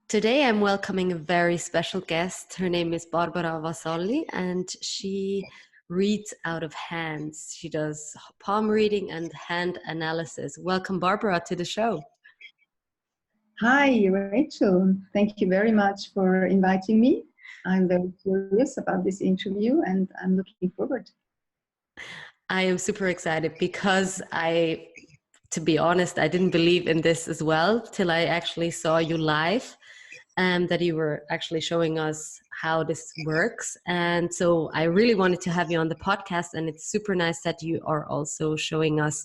Today I'm welcoming a very special guest. Her name is Barbara VASSALLI, and she reads out of hands. She does palm reading and hand analysis. Welcome, Barbara, to the show. Hi, Rachel. Thank you very much for inviting me. I'm very curious about this interview and I'm looking forward. I am super excited because to be honest, I didn't believe in this as well till I actually saw you live. That you were actually showing us how this works. And so I really wanted to have you on the podcast, and it's super nice that you are also showing us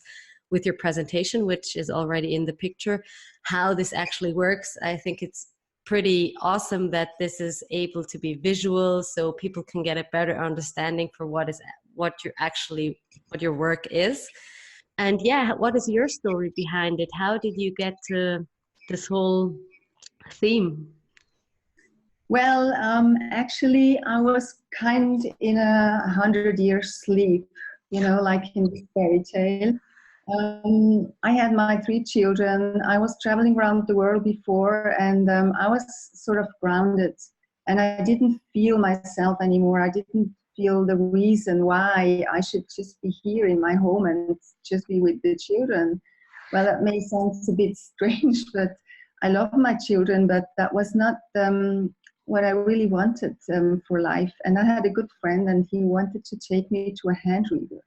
with your presentation, which is already in the picture, how this actually works. I think it's pretty awesome that this is able to be visual so people can get a better understanding for what your work is. And yeah, what is your story behind it? How did you get to this whole theme? Well, actually, I was kind in 100-year sleep, like in this fairy tale. I had my 3 children. I was traveling around the world before, and I was sort of grounded. And I didn't feel myself anymore. I didn't feel the reason why I should just be here in my home and just be with the children. Well, that may sound a bit strange, but I love my children, but that was not what I really wanted for life. And I had a good friend, and he wanted to take me to a hand reader.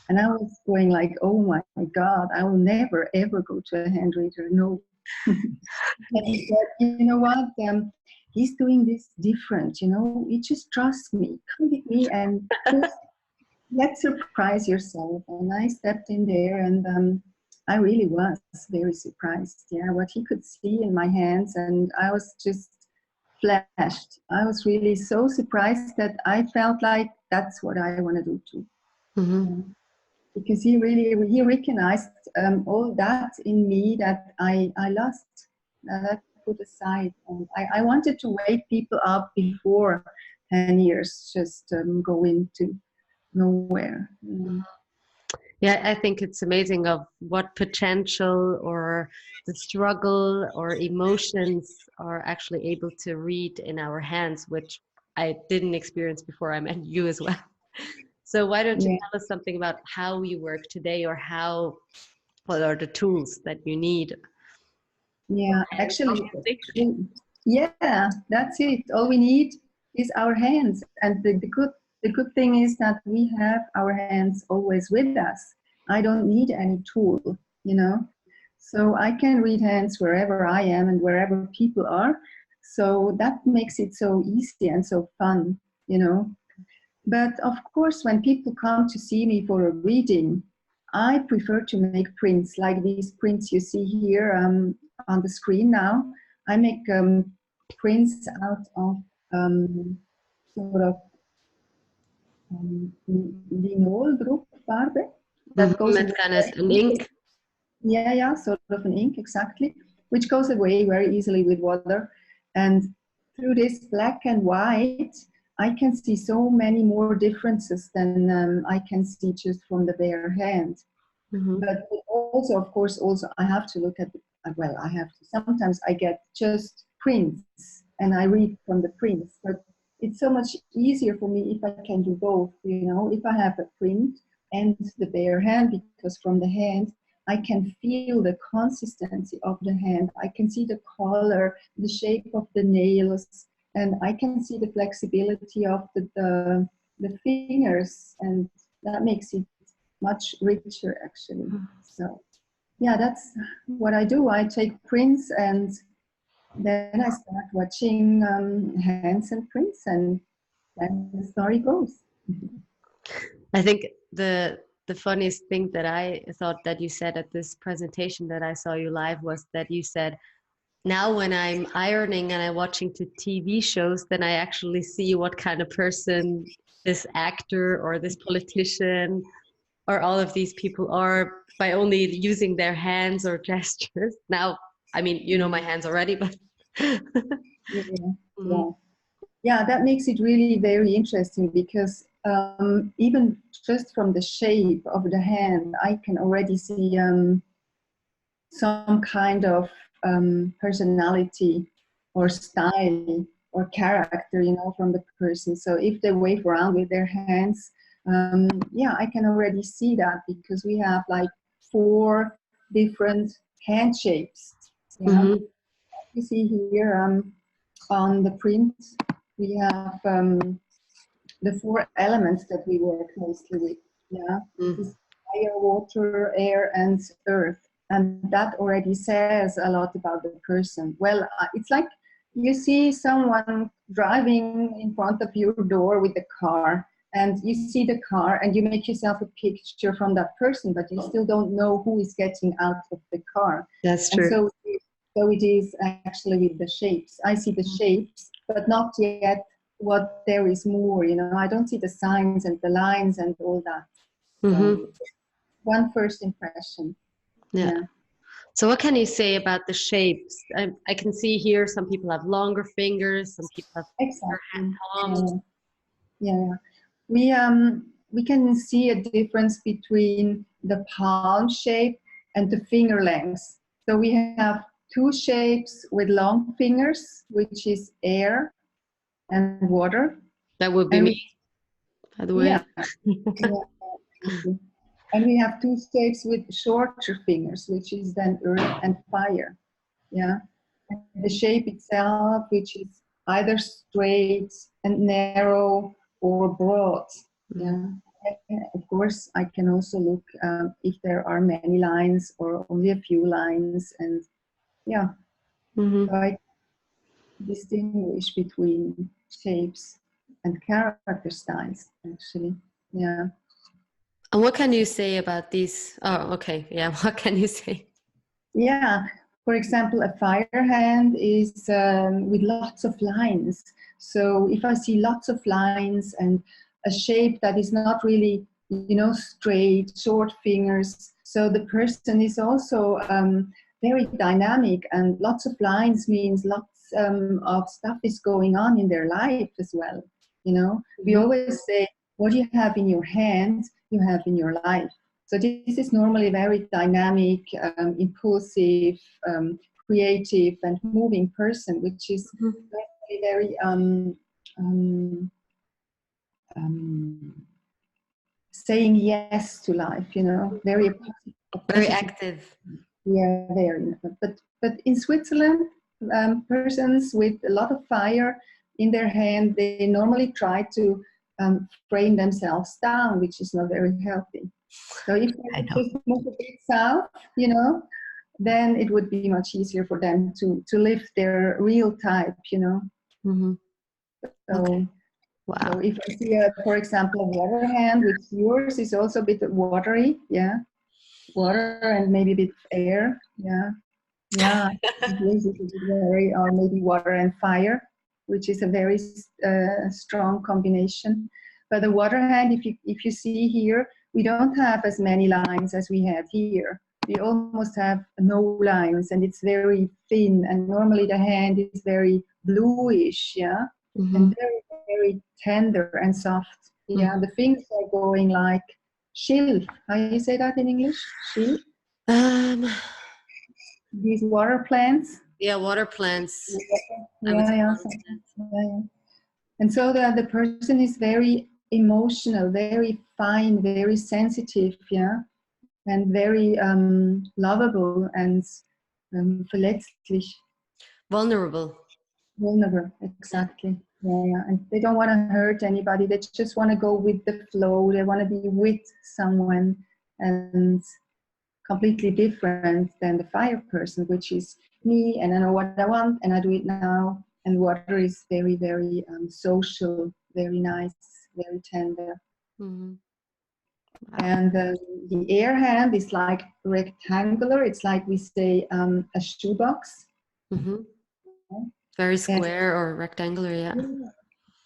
And I was going like, oh my God, I will never, ever go to a hand reader. No. But he said, you know what? He's doing this different. You just trust me. Come with me and just let's surprise yourself. And I stepped in there, and I really was very surprised. Yeah, what he could see in my hands, and I was just flashed. I was really so surprised that I felt like that's what I want to do too. Mm-hmm. Because he recognized all that in me that I lost, that I put aside. And I wanted to wake people up before 10 years just go into nowhere. Yeah, I think it's amazing of what potential or the struggle or emotions are actually able to read in our hands, which I didn't experience before I met you as well. So why don't you Yeah. tell us something about how you work today, or what are the tools that you need? Yeah, Hands, actually, obviously. yeah, that's it. All we need is our hands, and the good thing is that we have our hands always with us. I don't need any tool, so I can read hands wherever I am and wherever people are. So that makes it so easy and so fun. But of course, when people come to see me for a reading, I prefer to make prints like these prints you see here on the screen now. I make prints out of sort of linol Druckfarbe that goes That's away. kind of an ink. Yeah, sort of an ink, exactly, which goes away very easily with water. And through this black and white, I can see so many more differences than I can see just from the bare hand. Mm-hmm. But also, of course, I have to look at, I have to, sometimes I get just prints and I read from the prints, but it's so much easier for me if I can do both, if I have a print and the bare hand, because from the hand, I can feel the consistency of the hand. I can see the color, the shape of the nails, and I can see the flexibility of the fingers, and that makes it much richer actually. So yeah, that's what I do. I take prints and then I start watching hands and prints, and then the story goes. I think the funniest thing that I thought that you said at this presentation that I saw you live was that you said, now when I'm ironing and I'm watching to TV shows, then I actually see what kind of person this actor or this politician or all of these people are by only using their hands or gestures. Now, I mean, you know my hands already, but Yeah, Mhm. yeah. Yeah, that makes it really very interesting because even just from the shape of the hand, I can already see some kind of personality or style or character, you know, from the person. So if they wave around with their hands, yeah, I can already see that, because we have like 4 different hand shapes. Yeah, Mm-hmm. you see here on the print, we have the 4 elements that we work mostly with. Yeah, Mm. is fire, water, air, and earth. And that already says a lot about the person. Well, it's like you see someone driving in front of your door with a car, and you see the car and you make yourself a picture from that person, but you still don't know who is getting out of the car. That's And true. so it is actually with the shapes. I see the shapes, but not yet what there is more, you know. I don't see the signs and the lines and all that. Mm-hmm. So one first impression. Yeah. Yeah, So what can you say about the shapes? I can see here some people have longer fingers, some people have exactly. palms. Yeah. We can see a difference between the palm shape and the finger length. So we have 2 shapes with long fingers, which is air and water. That would be And me, we, by the way. yeah, yeah, exactly. And we have 2 shapes with shorter fingers, which is then earth and fire. Yeah. And the shape itself, which is either straight and narrow or broad. Mm. Yeah. And of course, I can also look if there are many lines or only a few lines. And yeah, Mm-hmm. so I distinguish between shapes and character styles, actually. Yeah. And what can you say about these? Oh, okay. Yeah. What can you say? Yeah, for example, a fire hand is with lots of lines. So if I see lots of lines and a shape that is not really, you know, straight, short fingers, so the person is also very dynamic, and lots of lines means lots of stuff is going on in their life as well. You know, we Mm-hmm. always say, what you have in your hands, you have in your life. So this is normally very dynamic, impulsive, creative, and moving person, which is very, very saying yes to life. You know, very a Very positive. active. Yeah, very. But in Switzerland, persons with a lot of fire in their hand, they normally try to frame themselves down, which is not very healthy. So if they I would know. just move a bit south, you know, then it would be much easier for them to live their real type, you know. Mm-hmm. Okay. So, so Wow. if I see, for example, a water hand, which yours is also a bit watery, yeah, water and maybe a bit of air, yeah, yeah. Yours is a bit very, or maybe water and fire, which is a very strong combination. But the water hand, if you see here, we don't have as many lines as we have here. We almost have no lines, and it's very thin. And normally the hand is very bluish, yeah, Mm-hmm. and very very tender and soft. Yeah, Mm-hmm. the fingers are going like Schilf. How do you say that in English? Schilf. Um, These water plants. yeah, water plants. I would Yeah, say yeah, water something. plants. Yeah, yeah. And so the person is very emotional, very fine, very sensitive, yeah, and very lovable and verletzlich, Vulnerable. vulnerable, Yeah. exactly. Yeah, yeah. And they don't want to hurt anybody. They just want to go with the flow. They want to be with someone, and completely different than the fire person, which is me, and I know what I want and I do it now. And water is very, very social, very nice, very tender. Mm-hmm. Wow. And the air hand is like rectangular. It's like we say a shoebox. Mm-hmm. Very And square or rectangular. Yeah.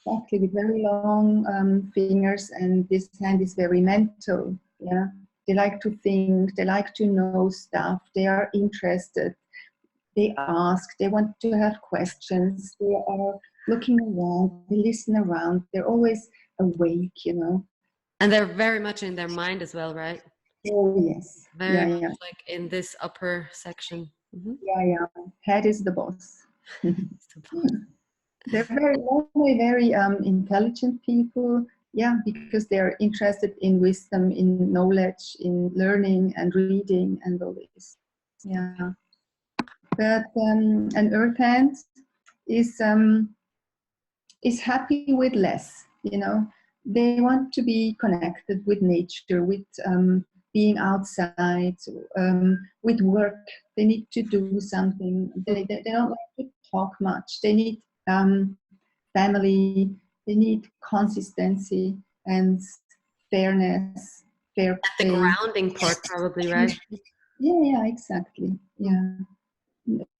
exactly, with very long fingers. And this hand is very mental. Yeah, they like to think. They like to know stuff. They are interested. They ask, they want to have questions, they are looking around, they listen around, they're always awake, you know. And they're very much in their mind as well, right? Oh, yes. Very Yeah, much yeah. like in this upper section. Mm-hmm. Yeah, yeah. Head is the boss. They're very intelligent people. Yeah, because they're interested in wisdom, in knowledge, in learning and reading and all this. Yeah, but an earth hand is happy with less. You know, they want to be connected with nature, with being outside, with work. They need to do something. They don't like to talk much. They need family. They need consistency and fairness, fair The play. grounding part, probably, right? Yeah, exactly. Yeah.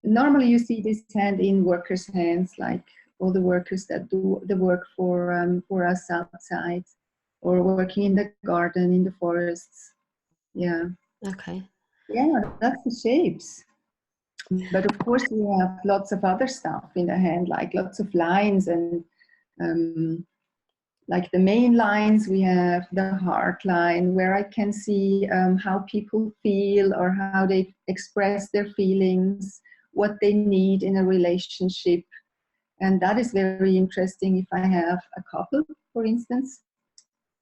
Normally, you see this hand in workers' hands, like all the workers that do the work for us outside, or working in the garden, in the forests. Yeah. Okay. Yeah, that's the shapes. But of course, we have lots of other stuff in the hand, like lots of lines and um, like the main lines. We have the heart line, where I can see how people feel or how they express their feelings, what they need in a relationship. And that is very interesting if I have a couple, for instance,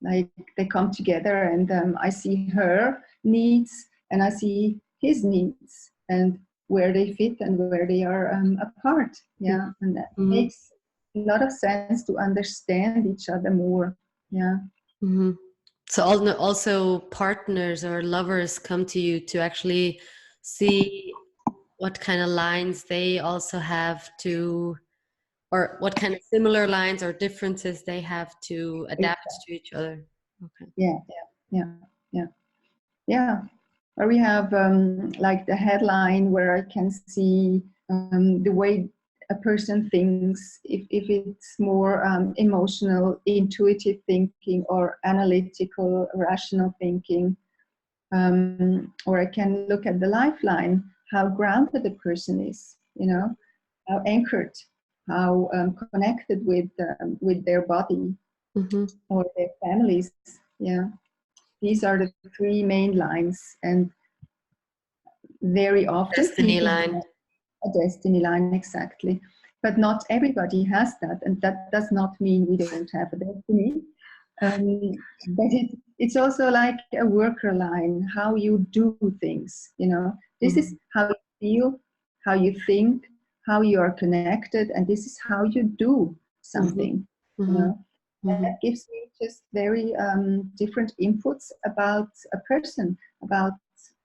like they come together and I see her needs and I see his needs and where they fit and where they are apart. Yeah, and that makes a lot of sense to understand each other more. Yeah. So also partners or lovers come to you to actually see what kind of lines they also have to, or what kind of similar lines or differences they have to adapt to each other. Okay. Yeah. Or we have like the headline where I can see the way a person thinks, if it's more emotional, intuitive thinking, or analytical, rational thinking. Or I can look at the lifeline, how grounded the person is, you know, how anchored, how connected with their body or their families. Yeah. These are the three main lines, and very often Destiny people line. have a destiny line, exactly. But not everybody has that, and that does not mean we don't have a destiny. But it's also like a worker line, how you do things, you know. This is how you feel, how you think, how you are connected, and this is how you do something, you know. That gives me just very different inputs about a person, about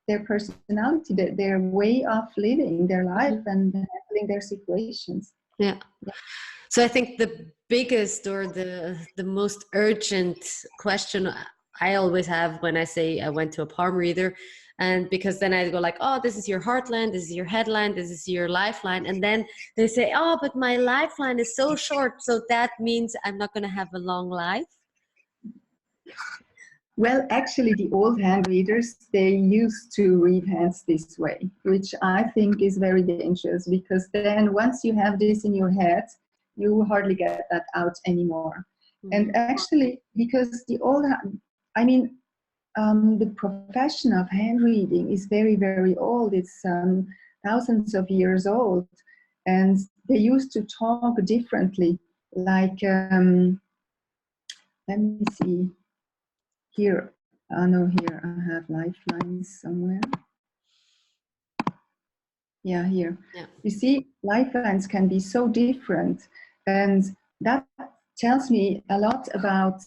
their personality, their way of living their life and handling their situations. Yeah. So I think the biggest or the most urgent question I always have when I say I went to a palm reader, and because then I go like, oh, this is your heartline, this is your headline, this is your lifeline, and then they say, oh, but my lifeline is so short, so that means I'm not going to have a long life. Well, actually, the old hand readers, they used to read hands this way, which I think is very dangerous, because then once you have this in your head, you hardly get that out anymore. And actually, because the profession of hand reading is very, very old. It's thousands of years old. And they used to talk differently. Like, let me see. Here, no, here I have lifelines somewhere. Yeah, here. Yeah. You see, lifelines can be so different. And that tells me a lot about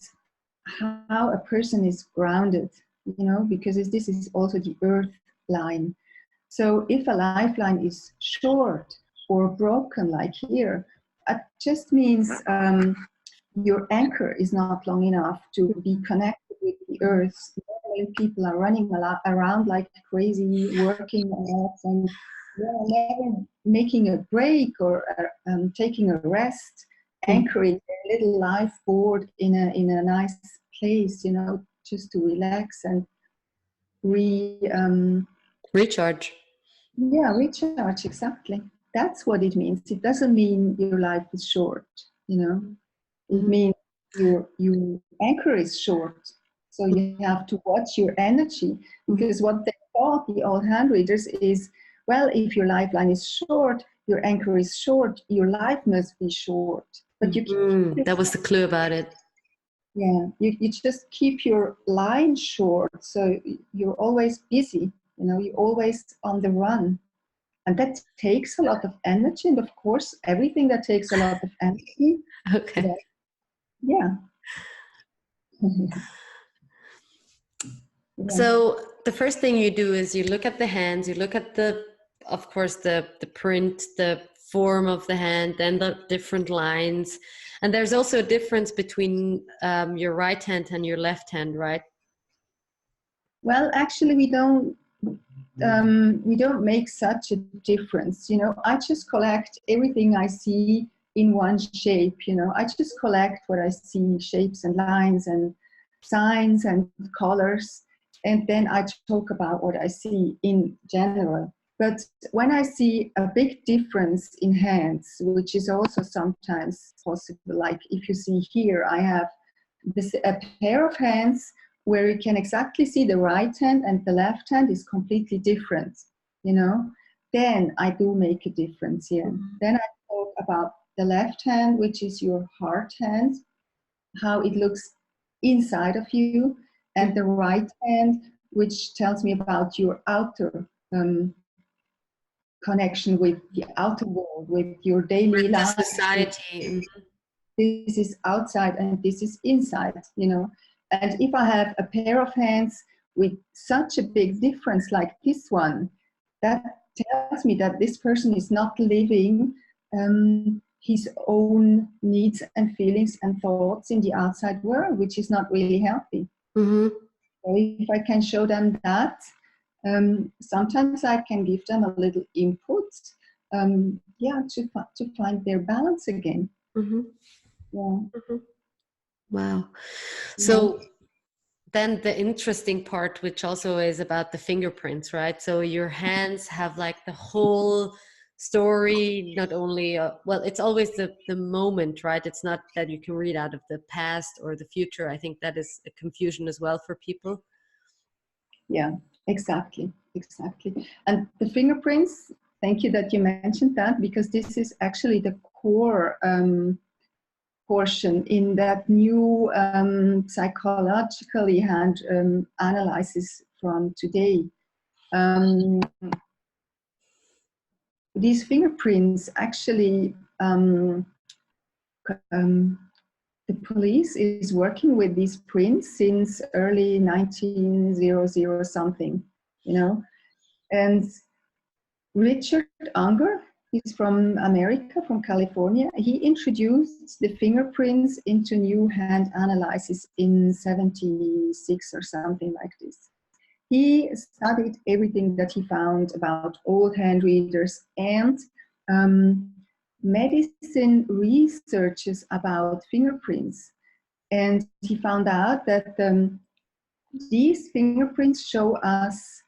how a person is grounded, you know, because this is also the earth line. So if a lifeline is short or broken, like here, it just means your anchor is not long enough to be connected with the earth. Normally people are running around like crazy, working a lot, and never making a break or taking a rest, anchoring their little life board in a nice place, you know, just to relax and recharge. Yeah, recharge, exactly. That's what it means. It doesn't mean your life is short, you know. It means your anchor is short. So you have to watch your energy, because what they thought, the old hand readers, is, well, if your lifeline is short, your anchor is short, your life must be short. But you keep That was the clue about it. yeah, you just keep your line short, so you're always busy, you know, you're always on the run. And that takes a lot of energy. And of course, everything that takes a lot of energy, Okay. yeah. Yeah. So the first thing you do is you look at the hands, you look at the, of course, the print, the form of the hand, then the different lines. And there's also a difference between your right hand and your left hand, right? Well, actually, we don't make such a difference. You know, I just collect everything I see in one shape. You know, I just collect what I see, shapes and lines and signs and colors, and then I talk about what I see in general. But when I see a big difference in hands, which is also sometimes possible, like if you see here, I have a pair of hands where you can exactly see the right hand and the left hand is completely different, you know, then I do make a difference here. Mm-hmm. Then I talk about the left hand, which is your heart hand, how it looks inside of you, and the right hand, which tells me about your outer connection with the outer world, with your daily With the life. society. This is outside and this is inside, you know. And if I have a pair of hands with such a big difference like this one, that tells me that this person is not living his own needs and feelings and thoughts in the outside world, which is not really healthy. Mm-hmm. So if I can show them that, sometimes I can give them a little input, to find their balance again. Mm-hmm. Yeah. Mm-hmm. Wow. Yeah. So then the interesting part, which also is about the fingerprints, right? So your hands have like the whole story, not only, well, it's always the moment, right? It's not that you can read out of the past or the future. I think that is a confusion as well for people. Yeah, exactly. And the fingerprints, thank you that you mentioned that, because this is actually the core portion in that new psychologically hand analysis from today. These fingerprints actually, the police is working with these prints since early 1900 something, you know. And Richard Unger, he's from America, from California. He introduced the fingerprints into new hand analysis in 76 or something like this. He studied everything that he found about old hand readers and medicine researches about fingerprints. And he found out that these fingerprints show us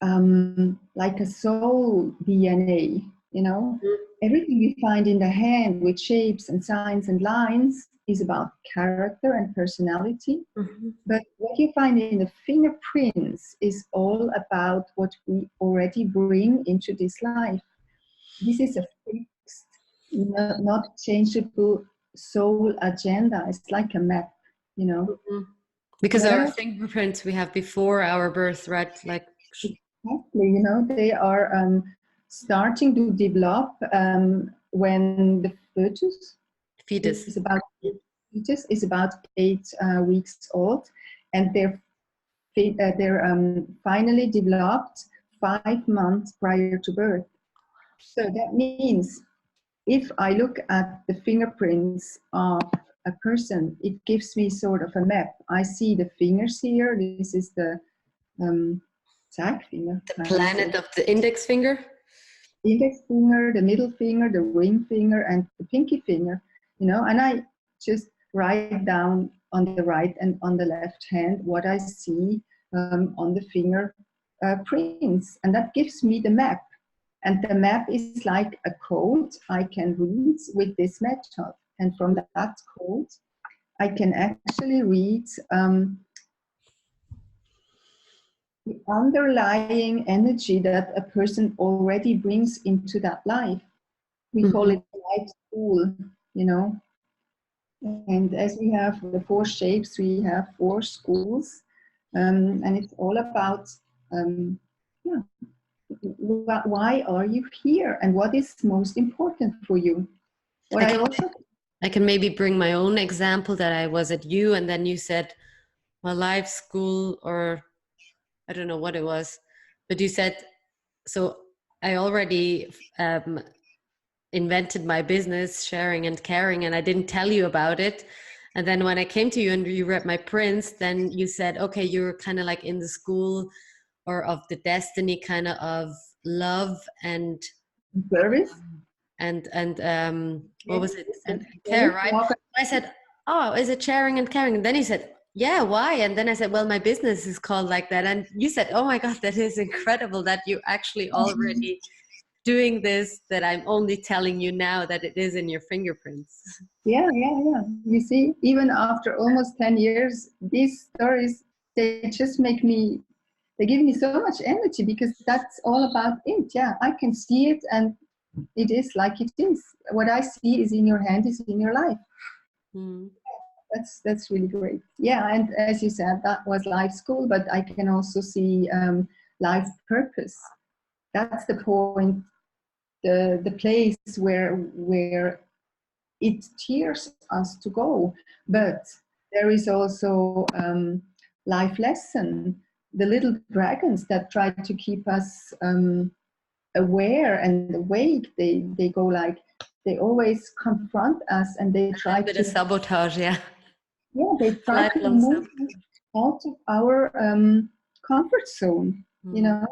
like a soul DNA, you know. Everything we find in the hand with shapes and signs and lines is about character and personality. Mm-hmm. But what you find in the fingerprints is all about what we already bring into this life. This is a fixed, not changeable soul agenda. It's like a map, you know. Mm-hmm. Because our Where fingerprints we have before our birth, right? Like exactly, you know, they are starting to develop when the fetus. is about fetus is about 8 weeks old, and they're finally developed 5 months prior to birth. So that means if I look at the fingerprints of a person, it gives me sort of a map. I see the fingers here. This is the Zeigfinger. The planet of the index finger. Index finger, the middle finger, the ring finger, and the pinky finger, you know, and I just write down on the right and on the left hand what I see on the finger prints, and that gives me the map. And the map is like a code I can read with this method, and from that code I can actually read the underlying energy that a person already brings into that life. We call Mhm. it life school, you know. And as we have the four shapes, we have four schools, and it's all about yeah, why are you here and what is most important for you. What I I can also I can maybe bring my own example that I was at you, and then you said, well, life school, or I don't know what it was, but you said, so I already invented my business, sharing and caring, and I didn't tell you about it. And then when I came to you and you read my prints, then you said, okay, you're kind of like in the school or of the destiny, kind of love and service. what was it? Yes, And care, right? I said, oh, is it sharing and caring? And then he said, yeah, why? And then I said, well, my business is called like that. And you said, oh my God, that is incredible that you actually already doing this, that I'm only telling you now that it is in your fingerprints. Yeah. You see, even after almost 10 years, these stories, they just make me, they give me so much energy because that's all about it. Yeah, I can see it and it is like it is. What I see is in your hand, is in your life. Mm. That's really great. Yeah, and as you said, that was life school, but I can also see life purpose. That's the point, the place where it tears us to go. But there is also life lesson, the little dragons that try to keep us aware and awake. They go like, they always confront us and they A try bit to, of sabotage, yeah. yeah, they try to Lifelong move sabotage. us out of our comfort zone, you Mm. know.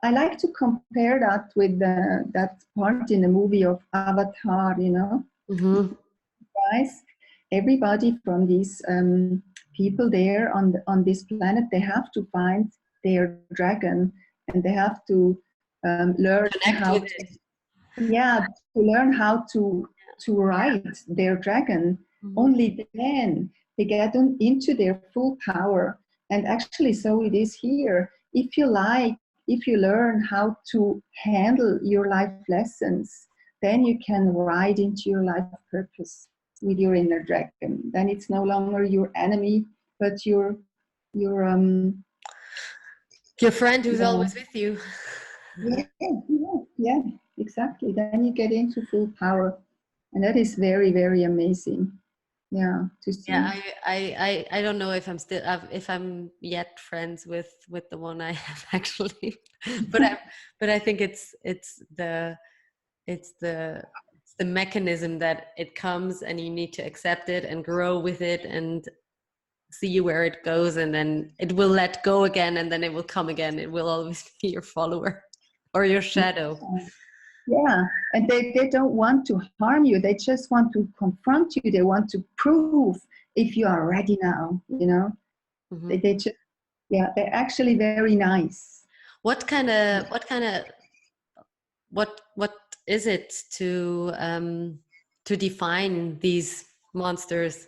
I like to compare that with that part in the movie of Avatar, you know. Mm-hmm. Guys, everybody from these people there on this planet, they have to find their dragon, and they have to learn Connect how with to, it. yeah, to learn how to ride their dragon. Mm-hmm. Only then they get into their full power. And actually, so it is here. If you like, if you learn how to handle your life lessons, then you can ride into your life purpose with your inner dragon. Then it's no longer your enemy, but your Your friend who's yeah, always with you. yeah, exactly. Then you get into full power, and that is very, very amazing. Yeah, to Yeah, see. I don't know if I'm still if I'm yet friends with the one I have actually, but I think it's the it's the mechanism that it comes and you need to accept it and grow with it and see where it goes, and then it will let go again, and then it will come again. It will always be your follower or your shadow. Yeah, and they don't want to harm you. They just want to confront you. They want to prove if you are ready now. You know, Mm-hmm. they just, yeah, they're actually very nice. What kind of what is it to define these monsters?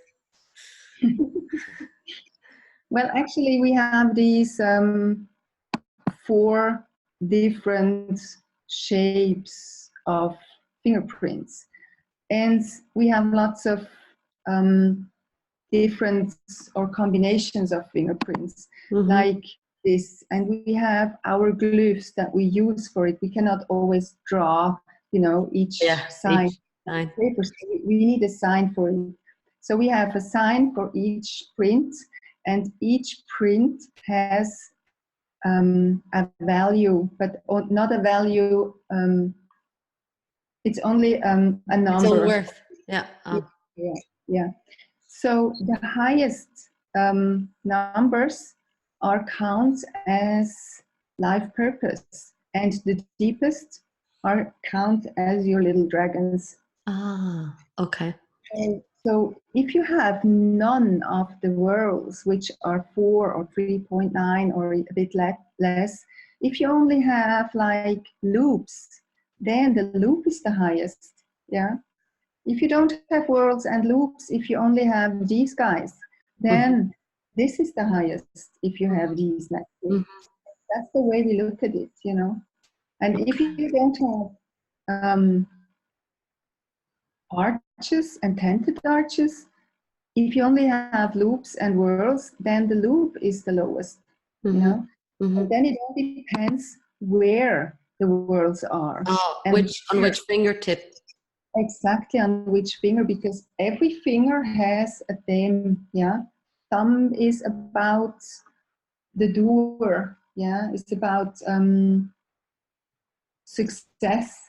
Well, actually, we have these four different shapes of fingerprints, and we have lots of um, different or combinations of fingerprints Mm-hmm. like this, and we have our glyphs that we use for it. We cannot always draw, you know, each Yeah, sign each sign. on paper, so we need a sign for it. So we have a sign for each print, and each print has a value, but not a value. It's only a Its own number. worth. Yeah. Oh. Yeah, yeah. So the highest numbers are count as life purpose, and the deepest are count as your little dragons. Ah. Okay. So if you have none of the worlds, which are 4 or 3.9 or a bit less, if you only have like loops, then the loop is the highest. Yeah. If you don't have worlds and loops, if you only have these guys, Mm-hmm. then this is the highest if you have these next to it. that's the way we look at it, you know. And if you don't have arches and tented arches, if you only have loops and whorls, then the loop is the lowest, you know. And then it all depends where the whorls are. Oh, And on which fingertip? exactly, on which finger, because every finger has a theme, yeah. Thumb is about the doer, yeah. It's about success.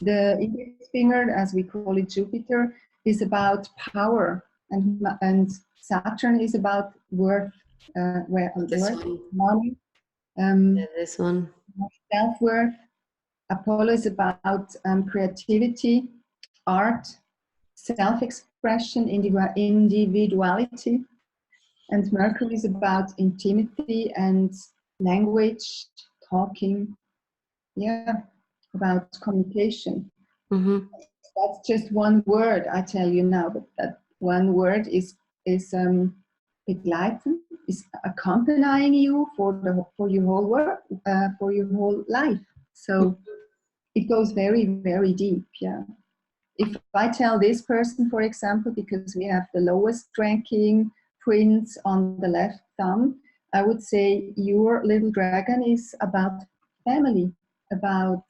The index finger, as we call it, Jupiter, is about power, and Saturn is about worth, money, This one. self-worth. Apollo is about creativity, art, self-expression, individuality, and Mercury is about intimacy and language, talking, yeah, about communication. That's just one word I tell you now, but that one word is begleiten, is accompanying you for your whole work, for your whole life. So it goes very, very deep. Yeah. If I tell this person, for example, because we have the lowest ranking prince on the left thumb, I would say your little dragon is about family, about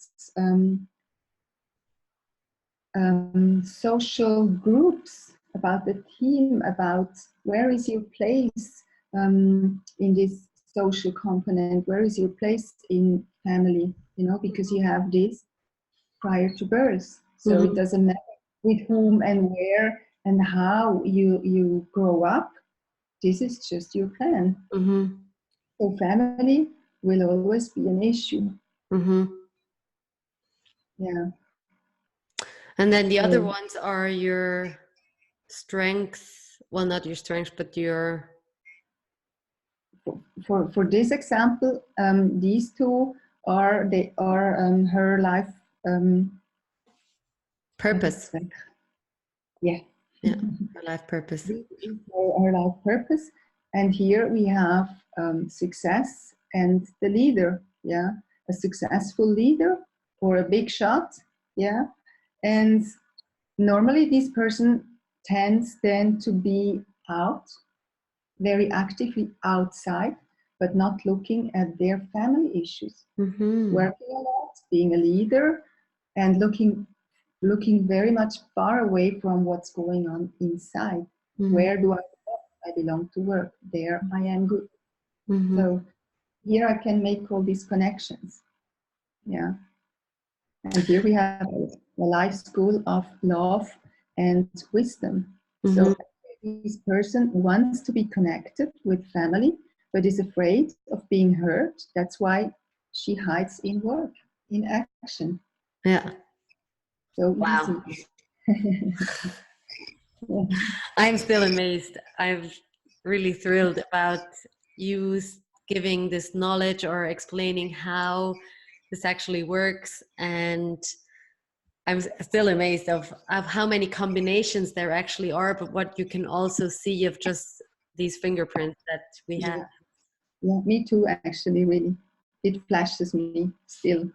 social groups, about the team, about where is your place in this social component, where is your place in family, you know, because you have this prior to birth. So it doesn't matter with whom and where and how you grow up. This is just your plan. So family will always be an issue. Yeah. And then the other ones are your strengths. Well, not your strengths, but your... For this example, these two are her life purpose. Yeah. Yeah, her life purpose. Her life purpose. And here we have success and the leader. Yeah, a successful leader or a big shot. Yeah, and normally this person tends then to be out, very actively outside, but not looking at their family issues. Working a lot, being a leader, and looking very much far away from what's going on inside. Where do I belong? I belong to work. There I am good. So here I can make all these connections. Yeah. And here we have a life school of love and wisdom. So this person wants to be connected with family, but is afraid of being hurt. That's why she hides in work, in action. Yeah. So wow. easy. I'm still amazed. I'm really thrilled about you giving this knowledge or explaining how this actually works. And I'm still amazed of how many combinations there actually are, but what you can also see of just these fingerprints that we have. Yeah, me too, actually, really. It flashes me still.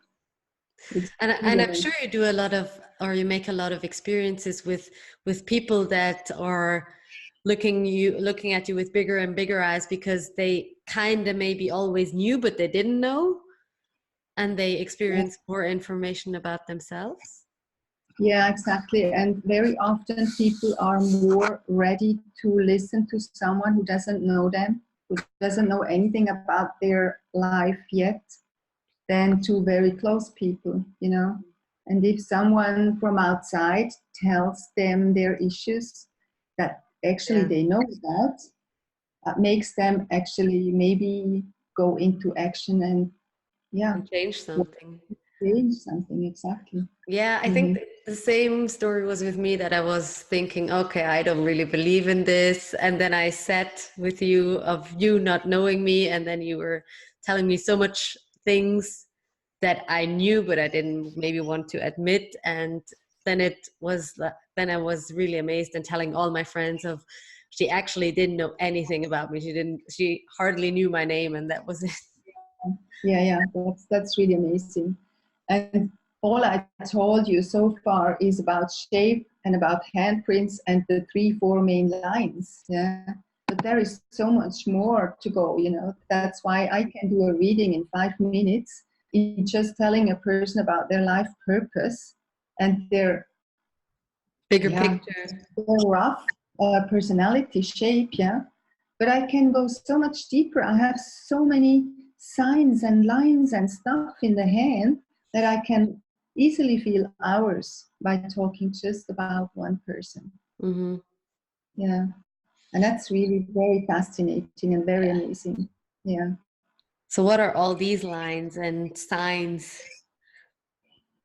And I'm sure you do a lot of, or you make a lot of experiences with people that are looking at you with bigger and bigger eyes, because they kind of maybe always knew, but they didn't know, and they experience more information about themselves. Yeah, exactly. And very often people are more ready to listen to someone who doesn't know them, who doesn't know anything about their life yet, than to very close people, you know. And if someone from outside tells them their issues that actually they know about, that makes them actually maybe go into action and change something. Change something, exactly. Yeah, I think the same story was with me, that I was thinking, okay, I don't really believe in this. And then I sat with you of you not knowing me, and then you were telling me so much things that I knew, but I didn't maybe want to admit. And then I was really amazed, and telling all my friends of, she actually didn't know anything about me. She hardly knew my name, and that was it. Yeah, that's really amazing. And all I told you so far is about shape and about handprints and the 3-4 main lines. Yeah, but there is so much more to go. You know, that's why I can do a reading in 5 minutes in just telling a person about their life purpose and their Bigger yeah picture. their rough personality shape. Yeah, but I can go so much deeper. I have so many signs and lines and stuff in the hand that I can easily feel hours by talking just about one person. Mm-hmm. Yeah, and that's really very fascinating and very amazing. Yeah. So what are all these lines and signs?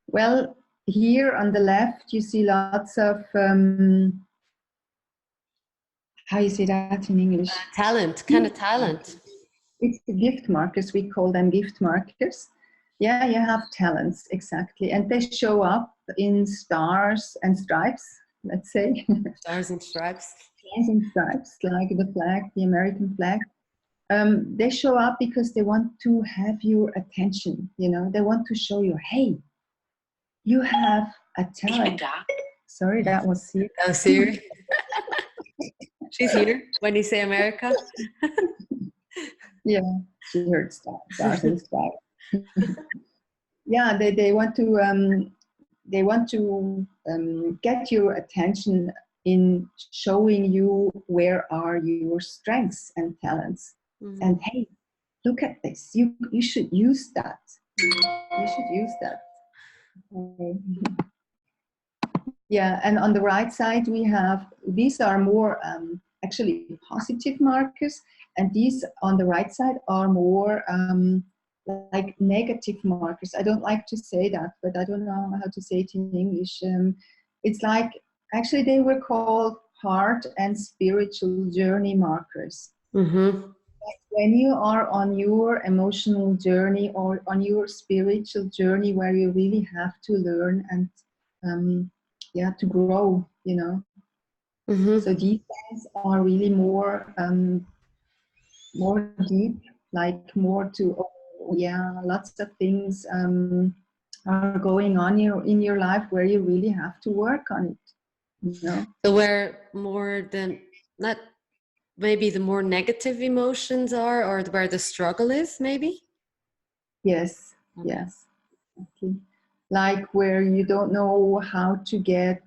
Well, here on the left, you see lots of, how you say that in English? Talent, kind of talent. It's the gift markers. We call them gift markers. Yeah, you have talents, exactly. And they show up in stars and stripes, let's say. Stars and stripes. Stars and stripes, like the flag, the American flag. They show up because they want to have your attention. You know, they want to show you, hey, you have a talent. Sorry, that was here. Oh, Siri. She's here when you say America. Yeah, she heard stars and stripes. Yeah, they want to get your attention in showing you where are your strengths and talents. Mm-hmm. And hey, look at this. You should use that. You should use that. Yeah, and on the right side we have, these are more actually positive markers, and these on the right side are more like negative markers. I don't like to say that, but I don't know how to say it in English. It's like, actually they were called heart and spiritual journey markers. Mm-hmm. When you are on your emotional journey or on your spiritual journey where you really have to learn and yeah, to grow, you know. Mm-hmm. So these things are really more deep, like more to, oh, yeah, lots of things are going on in your life where you really have to work on it, you know. So where more than not, maybe the more negative emotions are, or where the struggle is, maybe. Yes, Okay. yes, exactly. Like where you don't know how to get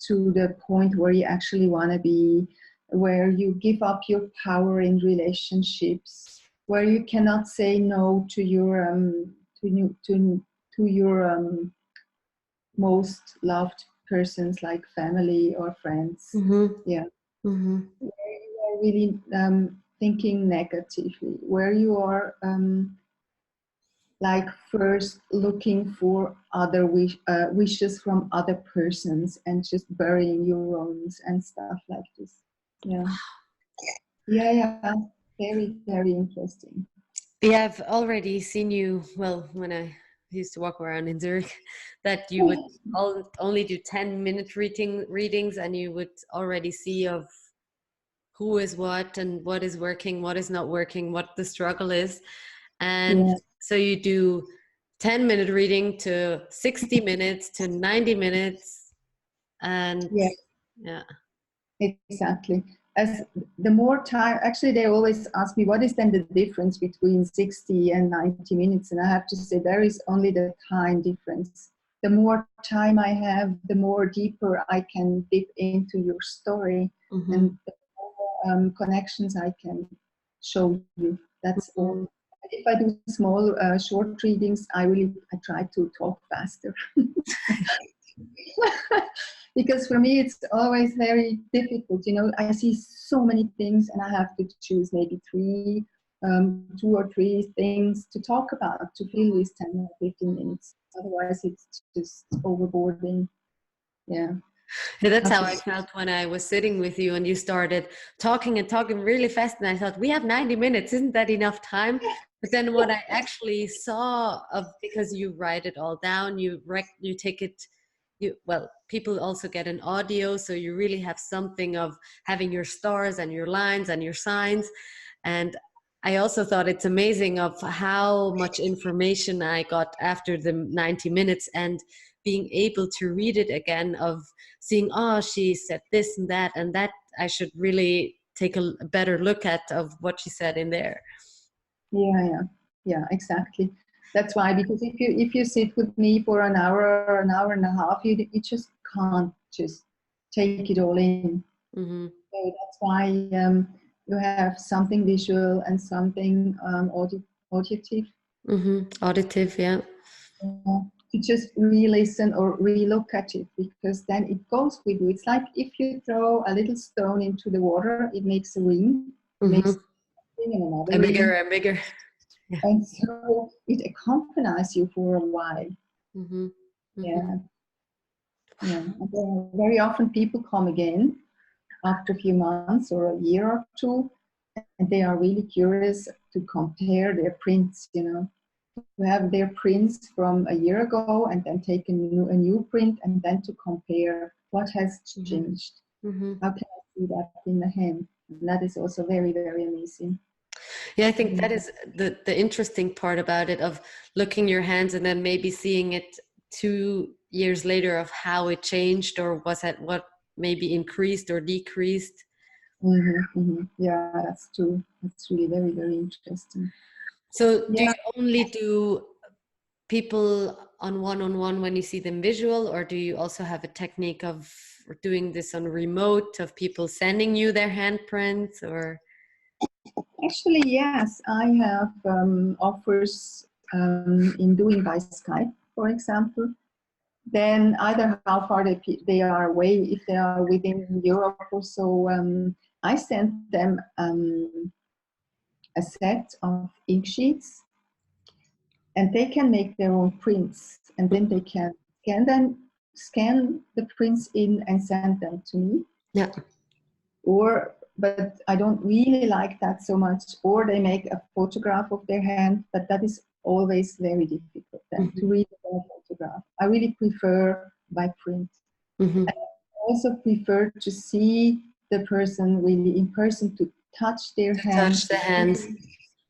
to the point where you actually want to be, where you give up your power in relationships, where you cannot say no to your to your most loved persons like family or friends. Mm-hmm. Yeah, Mm-hmm. where you are really thinking negatively, where you are like first looking for other wishes from other persons and just burying your own and stuff like this. Yeah, yeah, very, very interesting. Yeah, I've already seen you, well, when I used to walk around in Zurich, that you would only do 10-minute readings, and you would already see of who is what and what is working, what is not working, what the struggle is. And Yeah, so you do 10-minute reading to 60 minutes to 90 minutes. And yeah, yeah. exactly. As the more time, actually, they always ask me what is then the difference between 60 and 90 minutes, and I have to say there is only the time difference. The more time I have, the more deeper I can dip into your story, Mm-hmm. and the more connections I can show you. That's Mm-hmm. all. If I do small, short readings, I try to talk faster. Because for me it's always very difficult, you know. I see so many things and I have to choose maybe two or three things to talk about to fill these 10 or 15 minutes, otherwise it's just overboarding. Yeah, Yeah, that's have how to I felt when I was sitting with you and you started talking and talking really fast. And I thought, we have 90 minutes. Isn't that enough time? But then what I actually saw of, because you write it all down, you take it, well, people also get an audio. So you really have something of having your stars and your lines and your signs. And I also thought it's amazing of how much information I got after the 90 minutes, and being able to read it again, of seeing, oh, she said this and that I should really take a better look at of what she said in there. Yeah, exactly. That's why, because if you sit with me for an hour or an hour and a half, you just can't just take it all in. Mm-hmm. So that's why you have something visual and something auditive. Mm-hmm. Auditive, yeah. To just re-listen or re-look at it, because then it goes with you. It's like if you throw a little stone into the water, it makes a ring, it makes Mm-hmm. a ring and another And bigger ring. and bigger. Yeah. And so it accompanies you for a while. Mm-hmm. Mm-hmm. Yeah. Yeah. And very often people come again after a few months or a year or two, and they are really curious to compare their prints, to have their prints from a year ago and then take a new print, and then to compare what has changed. Mm-hmm. How can I see that in the hand? And that is also very, very amazing. Yeah, I think that is the interesting part about it, of looking your hands and then maybe seeing it 2 years later of how it changed, or was at what maybe increased or decreased. Yeah, that's true. That's really very, very interesting. So do Yeah. you only do people on one when you see them visual, or do you also have a technique of doing this on remote, of people sending you their handprints? Or Actually, yes, I have offers in doing by Skype, for example. Then either how far they are away, if they are within Europe or so, I send them a set of ink sheets, and they can make their own prints, and then they can scan the prints in and send them to me. yeah. But I don't really like that so much. Or they make a photograph of their hand, but that is always very difficult then to read a photograph. I really prefer by print. Mm-hmm. I also prefer to see the person really in person, to touch their hand. Touch the hands.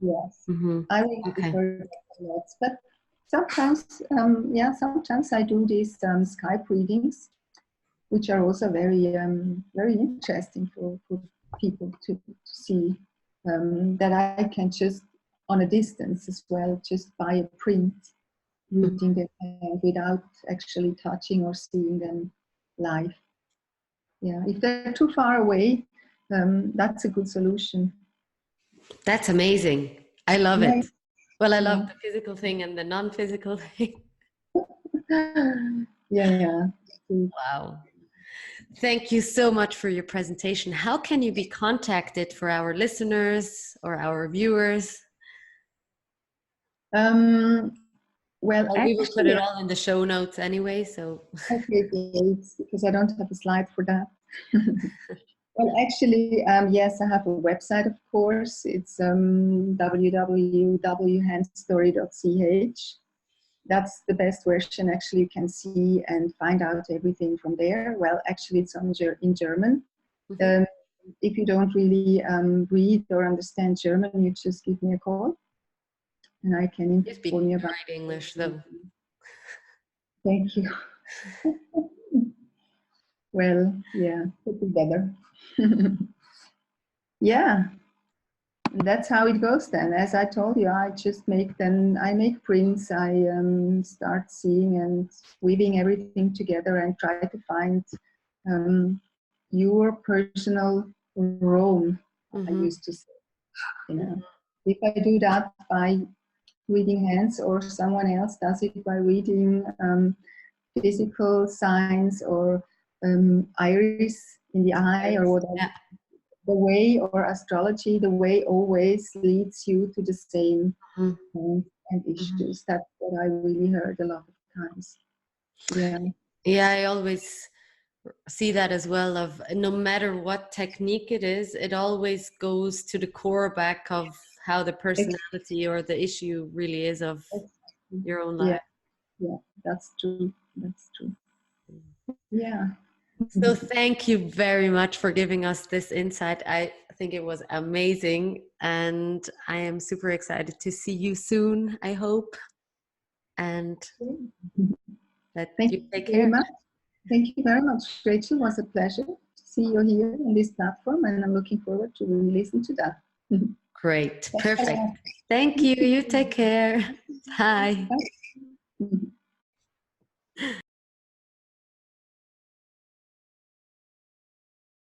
Yes, Mm-hmm. I really Okay. prefer that a lot. But sometimes, sometimes I do these Skype readings, which are also very, very interesting for people to see. That I can just, on a distance as well, just buy a print, reading them without actually touching or seeing them live. Yeah, if they're too far away, that's a good solution. That's amazing. I love Yeah, it. Well, I love yeah, the physical thing and the non-physical thing. yeah. Wow. Thank you so much for your presentation. How can you be contacted for our listeners or our viewers? Well, Well, we will put actually, it all in the show notes anyway, so. okay, because I don't have a slide for that. Well, actually, yes, I have a website, of course. It's www.handstory.ch. That's the best version. Actually, you can see and find out everything from there. Well, actually, it's in German. Mm-hmm. If you don't really read or understand German, you just give me a call, and I can You speak inform you about great English, though. it. Thank you. Well, yeah, could be better. Yeah, that's how it goes then. As I told you, I make prints, I start seeing and weaving everything together and try to find your personal Rome, I Mm-hmm. used to say. If I do that by reading hands, or someone else does it by reading physical signs or iris in the eye or whatever. Yeah. The way, or astrology, the way always leads you to the same points and issues. That's what I really heard a lot of times. Yeah. Yeah, I always see that as well, of no matter what technique it is, it always goes to the core back of how the personality or the issue really is of your own life. Yeah, that's true. That's true. Yeah. So thank you very much for giving us this insight. I think it was amazing, and I am super excited to see you soon, I hope, and that Thank you you take very care. much. Thank you very much, Rachel. It was a pleasure to see you here on this platform, and I'm looking forward to really listen to that. Great. Perfect. Thank you. You take care. Bye. Bye.